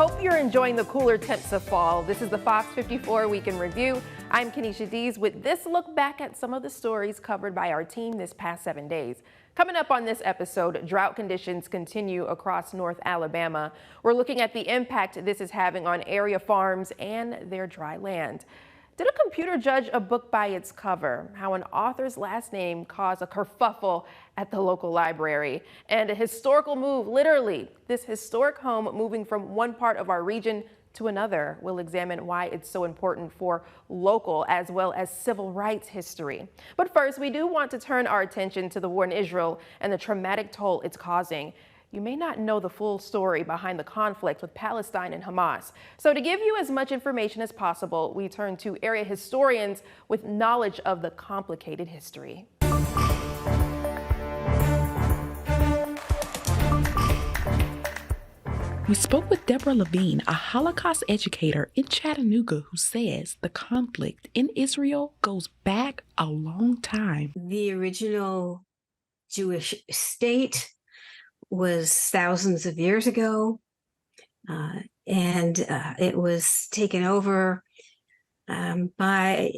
Hope you're enjoying the cooler temps of fall. This is the Fox 54 Week in Review. I'm Kenesha Dees with this look back at some of the stories covered by our team this past 7 days. Coming up on this episode, drought conditions continue across North Alabama. We're looking at the impact this is having on area farms and their dry land. Did a computer judge a book by its cover? How an author's last name caused a kerfuffle at the local library. And a historical move, literally, this historic home moving from one part of our region to another. We'll examine why it's so important for local as well as civil rights history. But first, we do want to turn our attention to the war in Israel and the traumatic toll it's causing. You may not know the full story behind the conflict with Palestine and Hamas. So to give you as much information as possible, we turn to area historians with knowledge of the complicated history. We spoke with Deborah Levine, a Holocaust educator in Chattanooga, who says the conflict in Israel goes back a long time. The original Jewish state was thousands of years ago, and it was taken over by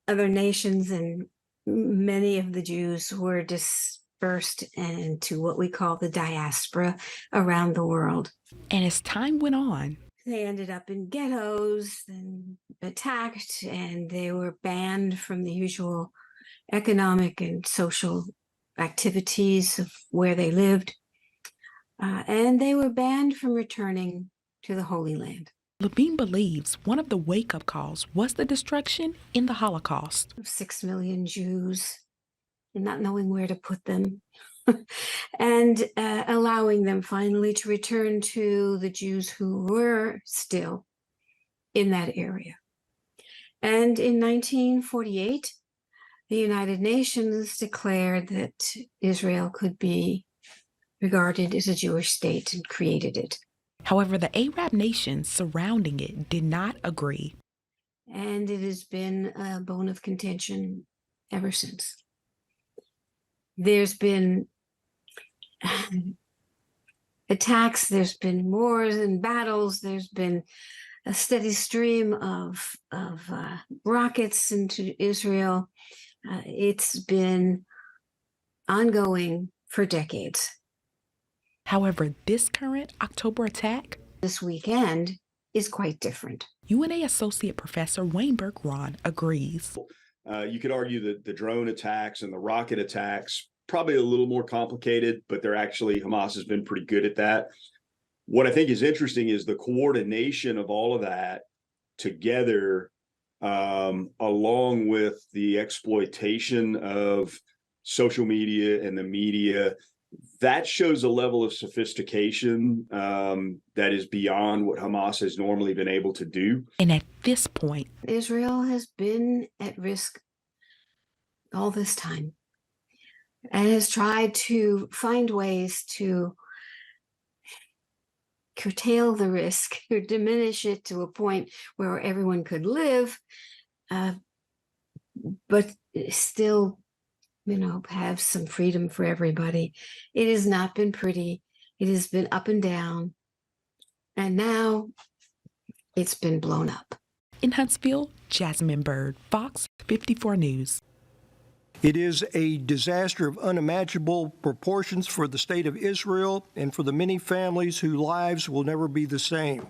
other nations, and many of the Jews were dispersed into what we call the diaspora around the world. And as time went on, they ended up in ghettos and attacked, and they were banned from the usual economic and social activities of where they lived. And they were banned from returning to the Holy Land. Levine believes one of the wake-up calls was the destruction in the Holocaust. 6 million Jews, and not knowing where to put them, and allowing them finally to return to the Jews who were still in that area. And in 1948, the United Nations declared that Israel could be regarded as a Jewish state and created it. However, the Arab nations surrounding it did not agree. And it has been a bone of contention ever since. There's been attacks, there's been wars and battles, there's been a steady stream of rockets into Israel. It's been ongoing for decades. However, this current October attack this weekend is quite different. UNA Associate Professor Weinberg Ron agrees. You could argue that the drone attacks and the rocket attacks probably a little more complicated, but Hamas has been pretty good at that. What I think is interesting is the coordination of all of that together, along with the exploitation of social media and the media. That shows a level of sophistication that is beyond what Hamas has normally been able to do. And at this point, Israel has been at risk all this time and has tried to find ways to curtail the risk or diminish it to a point where everyone could live, but still have some freedom for everybody. It has not been pretty. It has been up and down. And now it's been blown up. In Huntsville, Jasmine Bird, Fox 54 News. It is a disaster of unimaginable proportions for the state of Israel and for the many families whose lives will never be the same.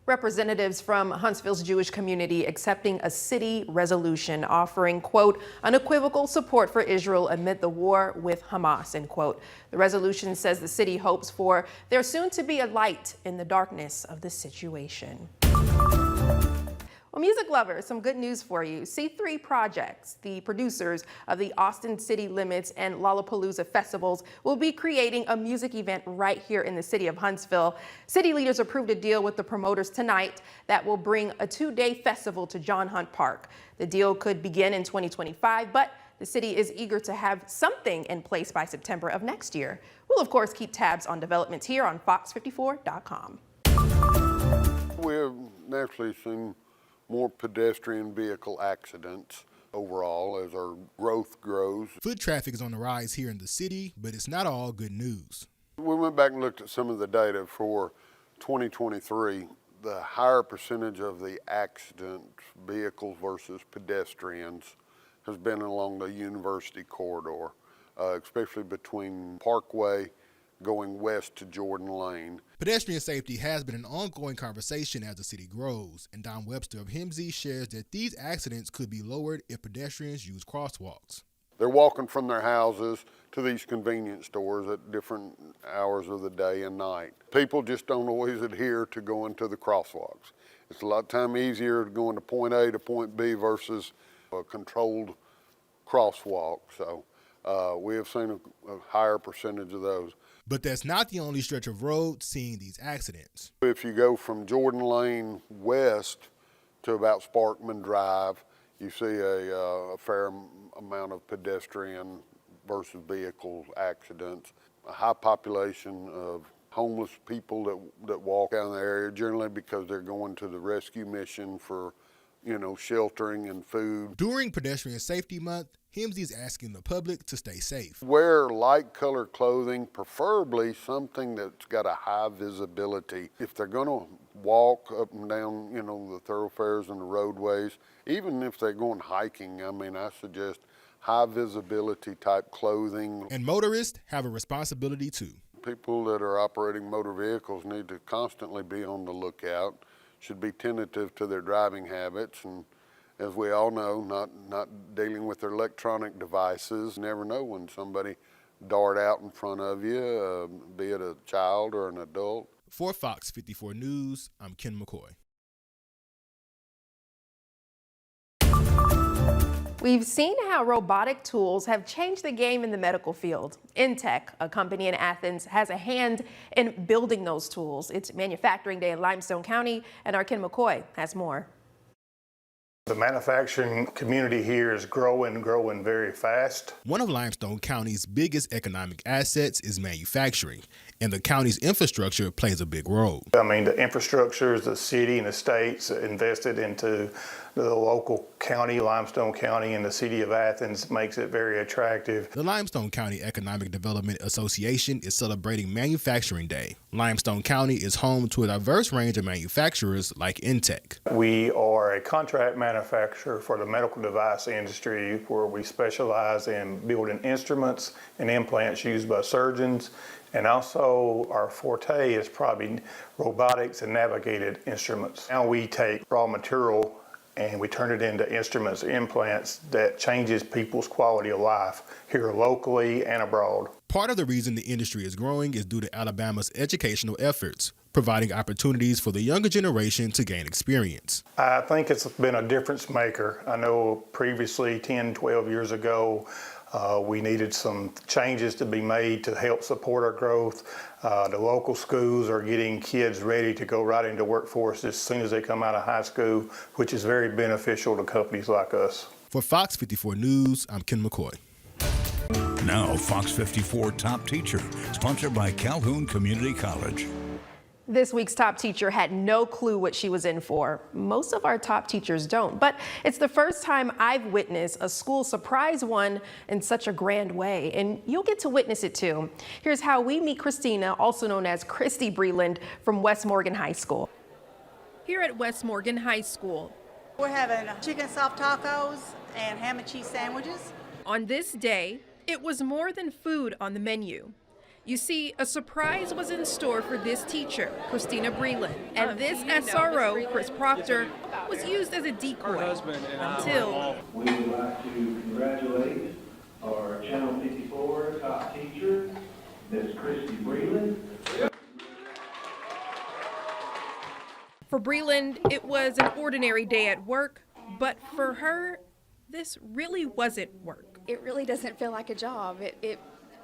Representatives from Huntsville's Jewish community accepting a city resolution offering, quote, unequivocal support for Israel amid the war with Hamas, end quote. The resolution says the city hopes for there soon to be a light in the darkness of the situation. Well, music lovers, some good news for you. C3 Projects, the producers of the Austin City Limits and Lollapalooza festivals, will be creating a music event right here in the city of Huntsville. City leaders approved a deal with the promoters tonight that will bring a 2-day festival to John Hunt Park. The deal could begin in 2025, but the city is eager to have something in place by September of next year. We'll, of course, keep tabs on developments here on fox54.com. We've naturally seen more pedestrian vehicle accidents overall as our growth grows. Foot traffic is on the rise here in the city, but it's not all good news. We went back and looked at some of the data for 2023, the higher percentage of the accidents, vehicles versus pedestrians, has been along the University corridor, especially between Parkway going west to Jordan Lane. Pedestrian safety has been an ongoing conversation as the city grows, and Don Webster of HIMSI shares that these accidents could be lowered if pedestrians use crosswalks. They're walking from their houses to these convenience stores at different hours of the day and night. People just don't always adhere to going to the crosswalks. It's a lot of time easier to go to point A to point B versus a controlled crosswalk. So we have seen a higher percentage of those. But that's not the only stretch of road seeing these accidents. If you go from Jordan Lane west to about Sparkman Drive, you see a fair amount of pedestrian versus vehicle accidents. A high population of homeless people that walk down the area, generally because they're going to the rescue mission for, sheltering and food. During Pedestrian Safety Month, HIMSI is asking the public to stay safe. Wear light colored clothing, preferably something that's got a high visibility. If they're gonna walk up and down, the thoroughfares and the roadways, even if they're going hiking, I suggest high visibility type clothing. And motorists have a responsibility too. People that are operating motor vehicles need to constantly be on the lookout, should be tentative to their driving habits, and as we all know, not dealing with their electronic devices. Never know when somebody dart out in front of you, be it a child or an adult. For Fox 54 News, I'm Ken McCoy. We've seen how robotic tools have changed the game in the medical field. Intech, a company in Athens, has a hand in building those tools. It's Manufacturing Day in Limestone County, and our Ken McCoy has more. The manufacturing community here is growing very fast. One of Limestone County's biggest economic assets is manufacturing, and the county's infrastructure plays a big role. The infrastructure is the city and the states invested into the local county, Limestone County, and the city of Athens makes it very attractive. The Limestone County Economic Development Association is celebrating Manufacturing Day. Limestone County is home to a diverse range of manufacturers like Intech. We are a contract manufacturer for the medical device industry, where we specialize in building instruments and implants used by surgeons. And also our forte is probably robotics and navigated instruments. Now we take raw material and we turn it into instruments, implants that changes people's quality of life here locally and abroad. Part of the reason the industry is growing is due to Alabama's educational efforts, providing opportunities for the younger generation to gain experience. I think it's been a difference maker. I know previously, 10, 12 years ago, we needed some changes to be made to help support our growth. The local schools are getting kids ready to go right into workforce as soon as they come out of high school, which is very beneficial to companies like us. For Fox 54 News, I'm Ken McCoy. Now, Fox 54 Top Teacher, sponsored by Calhoun Community College. This week's top teacher had no clue what she was in for. Most of our top teachers don't, but it's the first time I've witnessed a school surprise one in such a grand way, and you'll get to witness it too. Here's how we meet Christina, also known as Christy Breland, from West Morgan High School. Here at West Morgan High School, we're having chicken soft tacos and ham and cheese sandwiches. On this day, it was more than food on the menu. You see, a surprise was in store for this teacher, Christina Breland, and this SRO, Chris Proctor, was used as a decoy until we would like to congratulate our Channel 54 top teacher, Miss Christy Breland. For Breland, it was an ordinary day at work, but for her, this really wasn't work. It really doesn't feel like a job.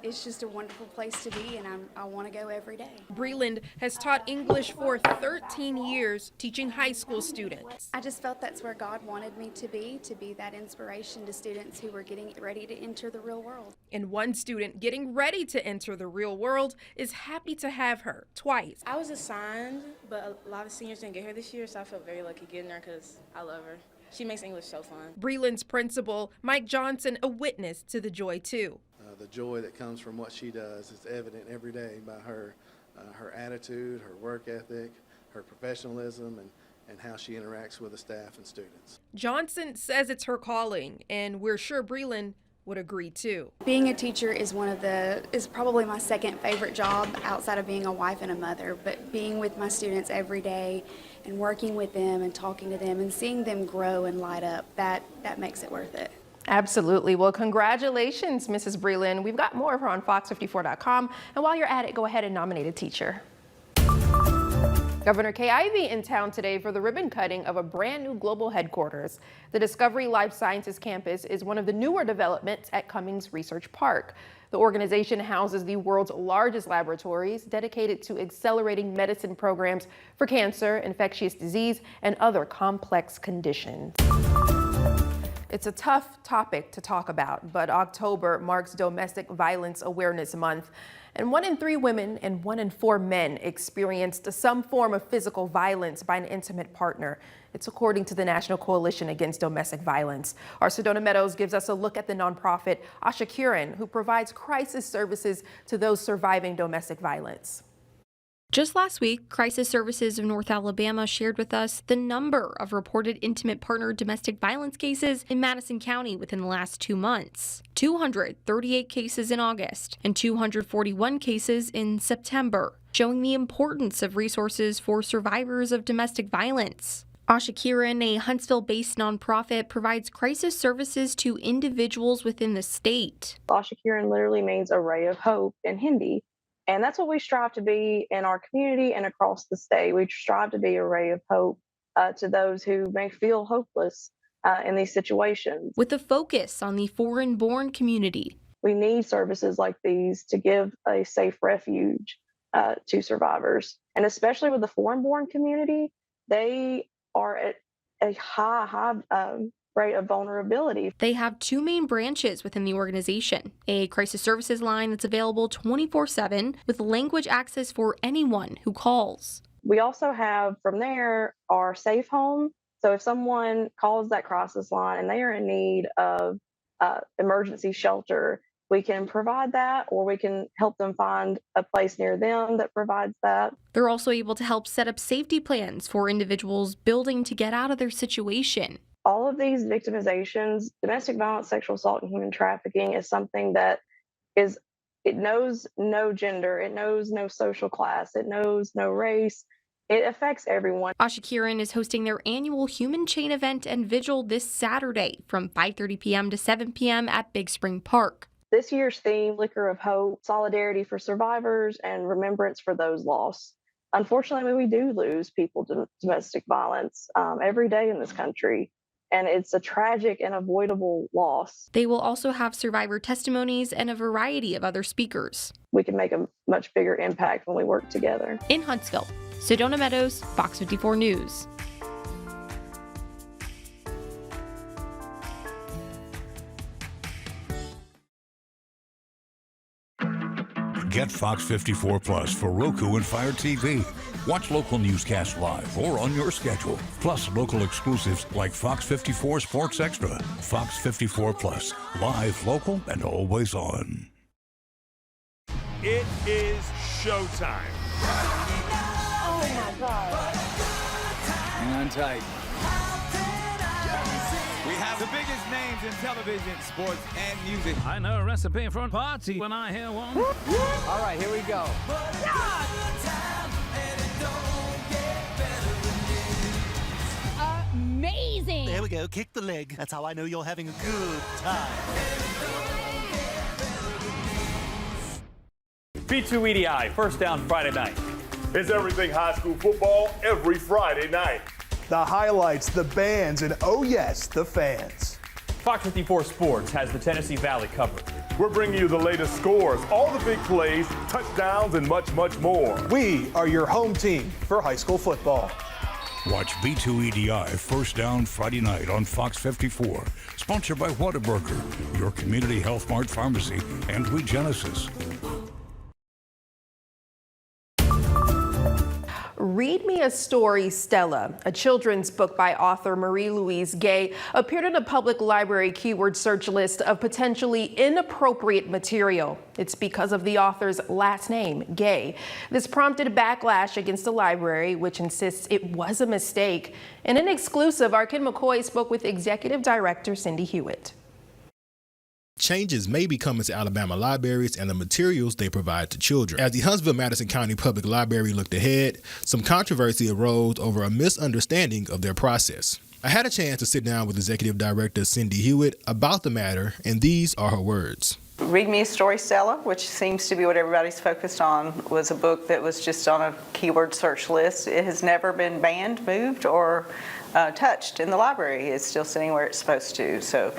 It's just a wonderful place to be, and I want to go every day. Breland has taught English for 13 years, teaching high school students. I just felt that's where God wanted me to be that inspiration to students who were getting ready to enter the real world. And one student getting ready to enter the real world is happy to have her twice. I was assigned, but a lot of seniors didn't get her this year, so I felt very lucky getting her because I love her. She makes English so fun. Breland's principal, Mike Johnson, a witness to the joy too. The joy that comes from what she does is evident every day by her her attitude, her work ethic, her professionalism, and how she interacts with the staff and students. Johnson says it's her calling, and we're sure Breland would agree too. Being a teacher is is probably my second favorite job outside of being a wife and a mother, but being with my students every day and working with them and talking to them and seeing them grow and light up, that makes it worth it. Absolutely. Well, congratulations, Mrs. Breland. We've got more of her on fox54.com. And while you're at it, go ahead and nominate a teacher. Governor Kay Ivey in town today for the ribbon cutting of a brand new global headquarters. The Discovery Life Sciences campus is one of the newer developments at Cummings Research Park. The organization houses the world's largest laboratories dedicated to accelerating medicine programs for cancer, infectious disease, and other complex conditions. It's a tough topic to talk about, but October marks Domestic Violence Awareness Month. And 1 in 3 women and 1 in 4 men experienced some form of physical violence by an intimate partner. It's according to the National Coalition Against Domestic Violence. Our Sedona Meadows gives us a look at the nonprofit Asha Kiran, who provides crisis services to those surviving domestic violence. Just last week, Crisis Services of North Alabama shared with us the number of reported intimate partner domestic violence cases in Madison County within the last 2 months. 238 cases in August and 241 cases in September, showing the importance of resources for survivors of domestic violence. Asha Kiran, a Huntsville-based nonprofit, provides crisis services to individuals within the state. Asha Kiran literally means a ray of hope in Hindi. And that's what we strive to be in our community and across the state. We strive to be a ray of hope to those who may feel hopeless in these situations. With a focus on the foreign-born community. We need services like these to give a safe refuge to survivors. And especially with the foreign-born community, they are at a high rate of vulnerability. They have 2 main branches within the organization, a crisis services line that's available 24/7 with language access for anyone who calls. We also have from there our safe home. So if someone calls that crisis line and they are in need of emergency shelter, we can provide that, or we can help them find a place near them that provides that. They're also able to help set up safety plans for individuals building to get out of their situation. All of these victimizations, domestic violence, sexual assault, and human trafficking is something that it knows no gender, it knows no social class, it knows no race. It affects everyone. Asha Kiran is hosting their annual Human Chain event and vigil this Saturday from 5:30 p.m. to 7 p.m. at Big Spring Park. This year's theme, Flicker of Hope, solidarity for survivors and remembrance for those lost. Unfortunately, we do lose people to domestic violence every day in this country. And it's a tragic and avoidable loss. They will also have survivor testimonies and a variety of other speakers. We can make a much bigger impact when we work together. In Huntsville, Sedona Meadows, Fox 54 News. Get Fox 54 Plus for Roku and Fire TV. Watch local newscasts live or on your schedule. Plus local exclusives like Fox 54 Sports Extra. Fox 54 Plus. Live, local, and always on. It is showtime. Oh my God. Hang on tight. We have the biggest names in television, sports, and music. I know a recipe for a party when I hear one. All right, here we go. Amazing. There we go. Kick the leg. That's how I know you're having a good time. B2 EDI, first down Friday night. It's everything high school football every Friday night. The highlights, the bands, and oh yes, the fans. Fox 54 Sports has the Tennessee Valley covered. We're bringing you the latest scores, all the big plays, touchdowns, and much, much more. We are your home team for high school football. Watch B2 EDI First Down Friday night on Fox 54. Sponsored by Whataburger, your community health mart pharmacy, and Regenesis. Read Me a Story, Stella, a children's book by author Marie-Louise Gay, appeared in a public library keyword search list of potentially inappropriate material. It's because of the author's last name, Gay. This prompted backlash against the library, which insists it was a mistake. In an exclusive, our Ken McCoy spoke with Executive Director Cindy Hewitt. Changes may be coming to Alabama libraries and the materials they provide to children. As the Huntsville-Madison County Public Library looked ahead, some controversy arose over a misunderstanding of their process. I had a chance to sit down with Executive Director Cindy Hewitt about the matter, and these are her words. Read Me a Story, Stella, which seems to be what everybody's focused on, was a book that was just on a keyword search list. It has never been banned, moved, or touched in the library. It's still sitting where it's supposed to. So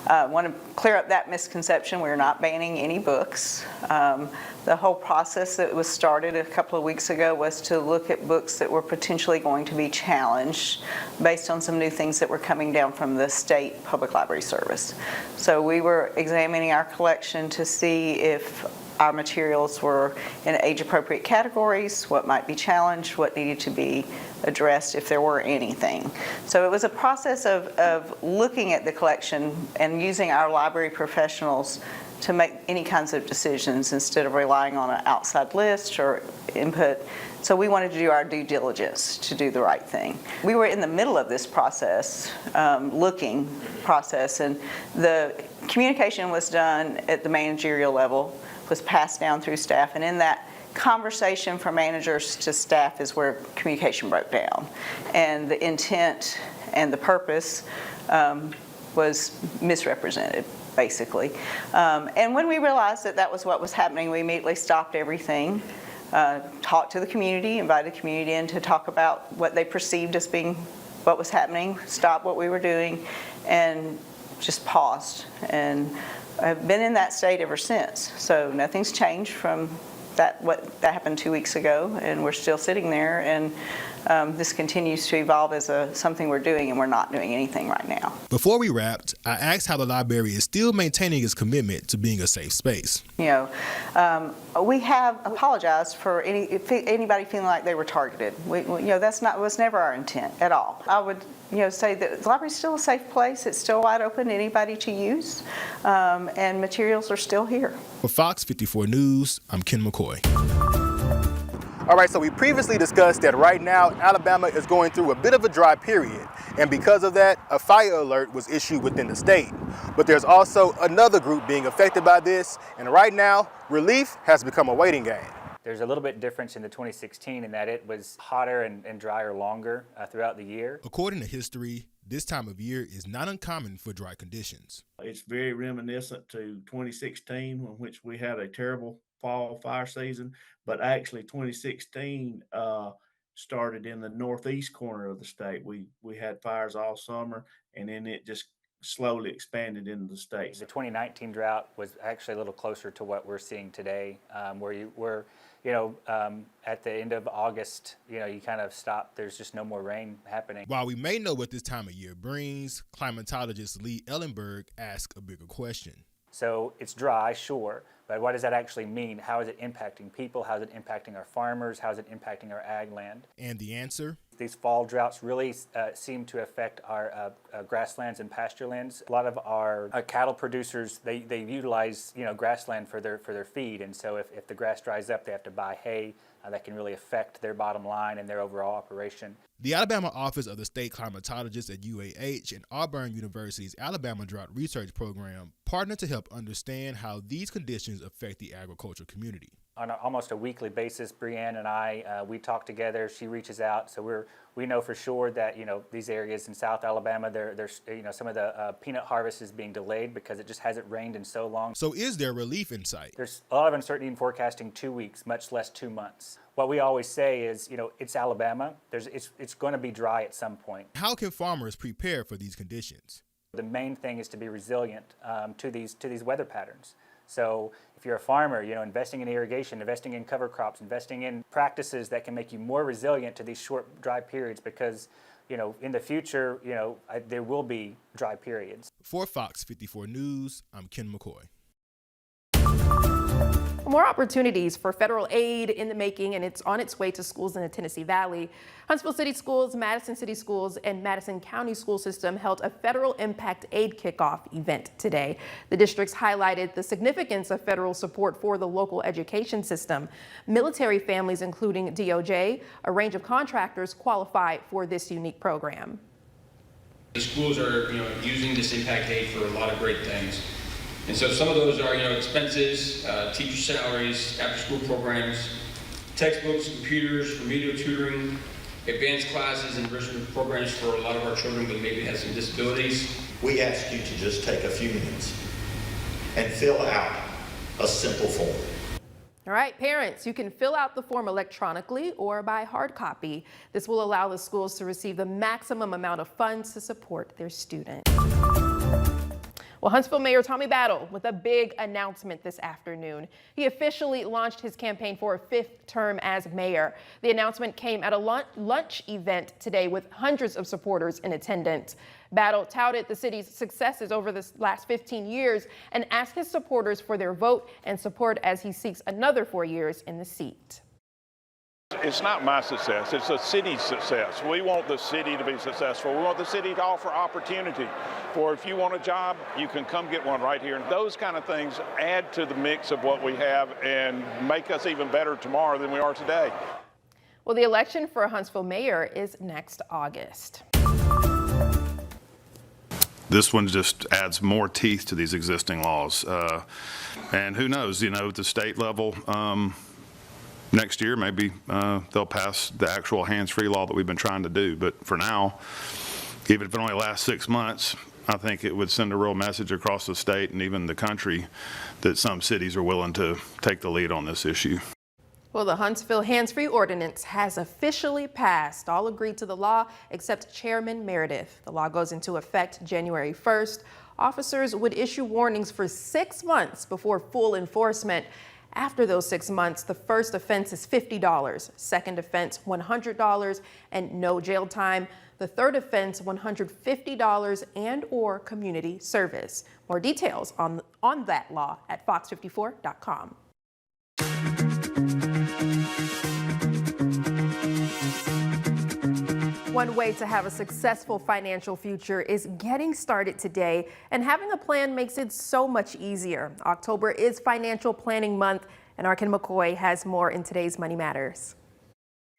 I want to clear up that misconception. We're not banning any books. The whole process that was started a couple of weeks ago was to look at books that were potentially going to be challenged based on some new things that were coming down from the state public library service. So we were examining our collection to see if our materials were in age-appropriate categories, what might be challenged, what needed to be addressed if there were anything. So it was a process of looking at the collection and using our library professionals to make any kinds of decisions instead of relying on an outside list or input. So we wanted to do our due diligence to do the right thing. We were in the middle of this process, looking process, and the communication was done at the managerial level, was passed down through staff, and in that conversation from managers to staff is where communication broke down. And the intent and the purpose was misrepresented, basically. And when we realized that that was what was happening, we immediately stopped everything, talked to the community, invited the community in to talk about what they perceived as being what was happening, stopped what we were doing, and just paused. And I've been in that state ever since. So nothing's changed from what happened 2 weeks ago, and we're still sitting there, and this continues to evolve as something we're doing, and we're not doing anything right now. Before we wrapped, I asked how the library is still maintaining its commitment to being a safe space. We have apologized for anybody feeling like they were targeted. That was never our intent at all. I would say that the library is still a safe place. It's still wide open to anybody to use, and materials are still here. For Fox 54 News, I'm Ken McCoy. All right, so we previously discussed that right now, Alabama is going through a bit of a dry period. And because of that, a fire alert was issued within the state. But there's also another group being affected by this. And right now, relief has become a waiting game. There's a little bit difference in the 2016 in that it was hotter and drier longer throughout the year. According to history, this time of year is not uncommon for dry conditions. It's very reminiscent to 2016, in which we had a terrible fall fire season, but actually 2016 started in the northeast corner of the state. We had fires all summer, and then it just slowly expanded into the state. The 2019 drought was actually a little closer to what we're seeing today, where you were, at the end of August, you kind of stop. There's just no more rain happening. While we may know what this time of year brings, climatologist Lee Ellenberg asks a bigger question. So it's dry, sure, but what does that actually mean? How is it impacting people? How is it impacting our farmers? How is it impacting our ag land? And the answer? These fall droughts really seem to affect our grasslands and pasture lands. A lot of our cattle producers, they utilize grassland for their feed, and so if the grass dries up, they have to buy hay. That can really affect their bottom line and their overall operation. The Alabama Office of the State Climatologist at UAH and Auburn University's Alabama Drought Research Program partner to help understand how these conditions affect the agricultural community. On almost a weekly basis, Brianne and I, we talk together. She reaches out, so we know for sure that these areas in South Alabama, there's some of the peanut harvest is being delayed because it just hasn't rained in so long. So is there relief in sight? There's a lot of uncertainty in forecasting 2 weeks, much less 2 months. What we always say is, it's Alabama. It's going to be dry at some point. How can farmers prepare for these conditions? The main thing is to be resilient to these weather patterns. So if you're a farmer, investing in irrigation, investing in cover crops, investing in practices that can make you more resilient to these short dry periods, because in the future, there will be dry periods. For Fox 54 News, I'm Ken McCoy. More opportunities for federal aid in the making, and it's on its way to schools in the Tennessee Valley. Huntsville City Schools, Madison City Schools, and Madison County School System held a federal impact aid kickoff event today. The districts highlighted the significance of federal support for the local education system. Military families, including DOJ, a range of contractors qualify for this unique program. The schools are, using this impact aid for a lot of great things. And so some of those are, expenses, teacher salaries, after-school programs, textbooks, computers, remedial tutoring, advanced classes, and enrichment programs for a lot of our children that maybe have some disabilities. We ask you to just take a few minutes and fill out a simple form. All right, parents, you can fill out the form electronically or by hard copy. This will allow the schools to receive the maximum amount of funds to support their students. Well, Huntsville Mayor Tommy Battle with a big announcement this afternoon. He officially launched his campaign for a 5th term as mayor. The announcement came at a lunch event today with hundreds of supporters in attendance. Battle touted the city's successes over the last 15 years and asked his supporters for their vote and support as he seeks another 4 years in the seat. It's not my success, it's the city's success. We want the city to be successful. We want the city to offer opportunity. For if you want a job, you can come get one right here. And those kind of things add to the mix of what we have and make us even better tomorrow than we are today. Well, the election for Huntsville mayor is next August. This one just adds more teeth to these existing laws. And who knows, at the state level, next year, maybe they'll pass the actual hands-free law that we've been trying to do. But for now, even if it only lasts 6 months, I think it would send a real message across the state and even the country that some cities are willing to take the lead on this issue. Well, the Huntsville hands-free ordinance has officially passed. All agreed to the law except Chairman Meredith. The law goes into effect January 1st. Officers would issue warnings for 6 months before full enforcement. After those 6 months, the first offense is $50, second offense $100 and no jail time. The third offense $150 and/or community service. More details on that law at FOX54.com. One way to have a successful financial future is getting started today, and having a plan makes it so much easier. October is Financial Planning Month, and Arkin McCoy has more in today's Money Matters.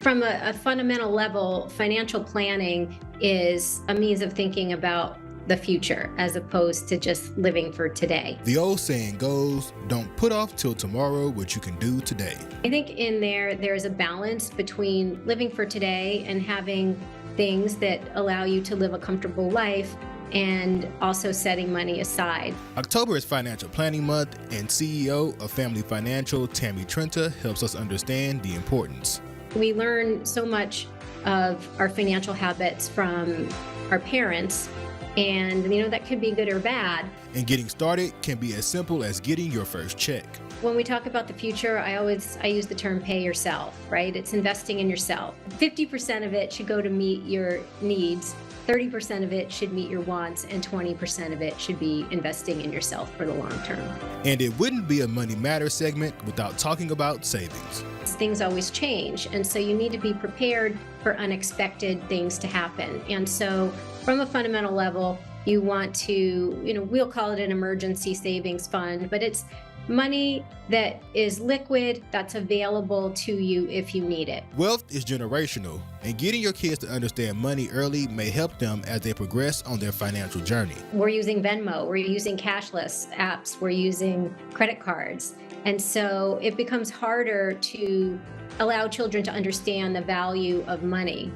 From a fundamental level, financial planning is a means of thinking about the future as opposed to just living for today. The old saying goes, don't put off till tomorrow what you can do today. I think in there is a balance between living for today and having things that allow you to live a comfortable life and also setting money aside. October is Financial Planning Month, and CEO of Family Financial, Tammy Trenta, helps us understand the importance. We learn so much of our financial habits from our parents, and that could be good or bad. And getting started can be as simple as getting your first check. When we talk about the future, I use the term pay yourself, right? It's investing in yourself. 50% of it should go to meet your needs, 30% of it should meet your wants, and 20% of it should be investing in yourself for the long term. And it wouldn't be a Money Matters segment without talking about savings. Things always change, and so you need to be prepared for unexpected things to happen. And so from a fundamental level, you want to, we'll call it an emergency savings fund, but it's money that is liquid, that's available to you if you need it. Wealth is generational, and getting your kids to understand money early may help them as they progress on their financial journey. We're using Venmo, we're using cashless apps, we're using credit cards. And so it becomes harder to allow children to understand the value of money.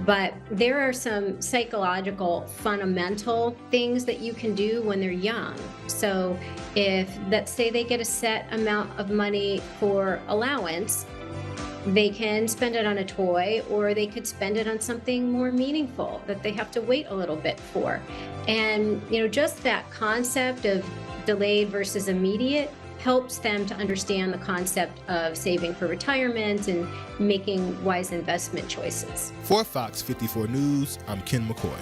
But there are some psychological fundamental things that you can do when they're young. So if, let's say they get a set amount of money for allowance, they can spend it on a toy, or they could spend it on something more meaningful that they have to wait a little bit for. And just that concept of delayed versus immediate helps them to understand the concept of saving for retirement and making wise investment choices. For Fox 54 News, I'm Ken McCoy.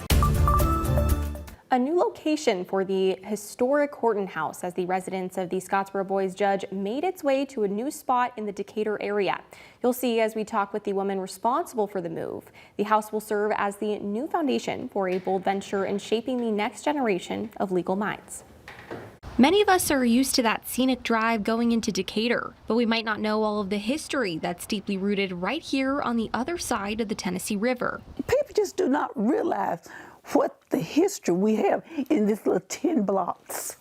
A new location for the historic Horton House as the residence of the Scottsboro Boys judge made its way to a new spot in the Decatur area. You'll see as we talk with the woman responsible for the move. The house will serve as the new foundation for a bold venture in shaping the next generation of legal minds. Many of us are used to that scenic drive going into Decatur, but we might not know all of the history that's deeply rooted right here on the other side of the Tennessee River. People just do not realize what the history we have in this little 10 blocks.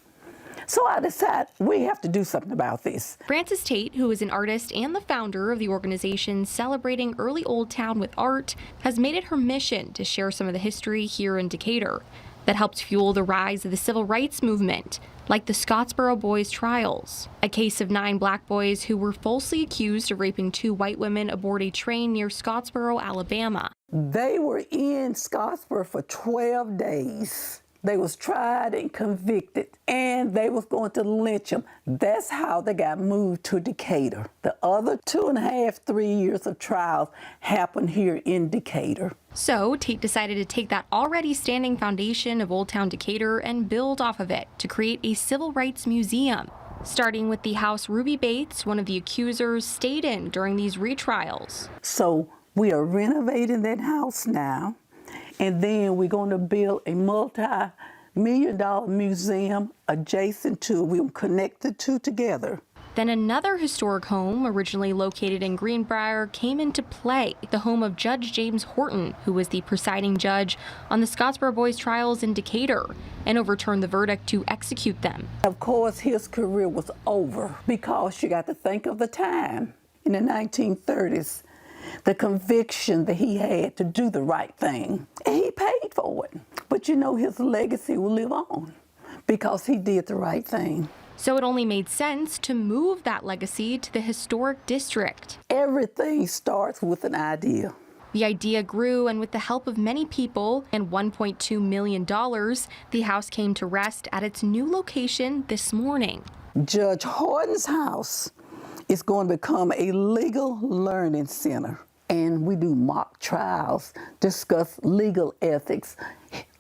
So I decided we have to do something about this. Frances Tate, who is an artist and the founder of the organization celebrating early Old Town with art, has made it her mission to share some of the history here in Decatur that helped fuel the rise of the civil rights movement, like the Scottsboro Boys trials, a case of 9 black boys who were falsely accused of raping 2 white women aboard a train near Scottsboro, Alabama. They were in Scottsboro for 12 days. They was tried and convicted, and they was going to lynch them. That's how they got moved to Decatur. The other 2.5, 3 years of trials happened here in Decatur. So Tate decided to take that already standing foundation of Old Town Decatur and build off of it to create a civil rights museum, starting with the house Ruby Bates, one of the accusers, stayed in during these retrials. So we are renovating that house now. And then we're going to build a multi-million-dollar museum adjacent to, we'll connect the two together. Then another historic home, originally located in Greenbrier, came into play, the home of Judge James Horton, who was the presiding judge on the Scottsboro Boys trials in Decatur, and overturned the verdict to execute them. Of course, his career was over because you got to think of the time in the 1930s. The conviction that he had to do the right thing. And he paid for it. But you know, his legacy will live on because he did the right thing. So it only made sense to move that legacy to the historic district. Everything starts with an idea. The idea grew, and with the help of many people and $1.2 million, the house came to rest at its new location this morning. Judge Horton's house is going to become a legal learning center. And we do mock trials, discuss legal ethics,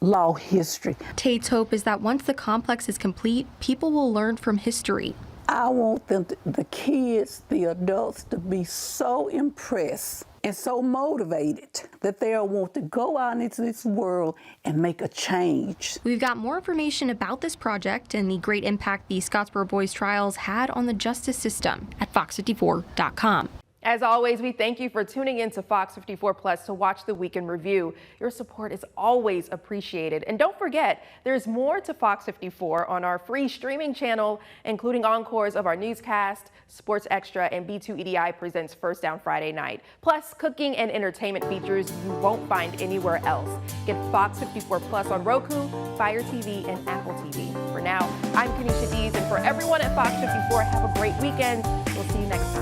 law history. Tate's hope is that once the complex is complete, people will learn from history. I want them, the kids, the adults, to be so impressed and so motivated that they'll want to go out into this world and make a change. We've got more information about this project and the great impact the Scottsboro Boys trials had on the justice system at fox54.com. As always, we thank you for tuning in to Fox 54 Plus to watch the Week in Review. Your support is always appreciated. And don't forget, there's more to Fox 54 on our free streaming channel, including encores of our newscast, Sports Extra, and B2 EDI presents First Down Friday night. Plus, cooking and entertainment features you won't find anywhere else. Get Fox 54 Plus on Roku, Fire TV, and Apple TV. For now, I'm Kenesha Dees, and for everyone at Fox 54, have a great weekend. We'll see you next time.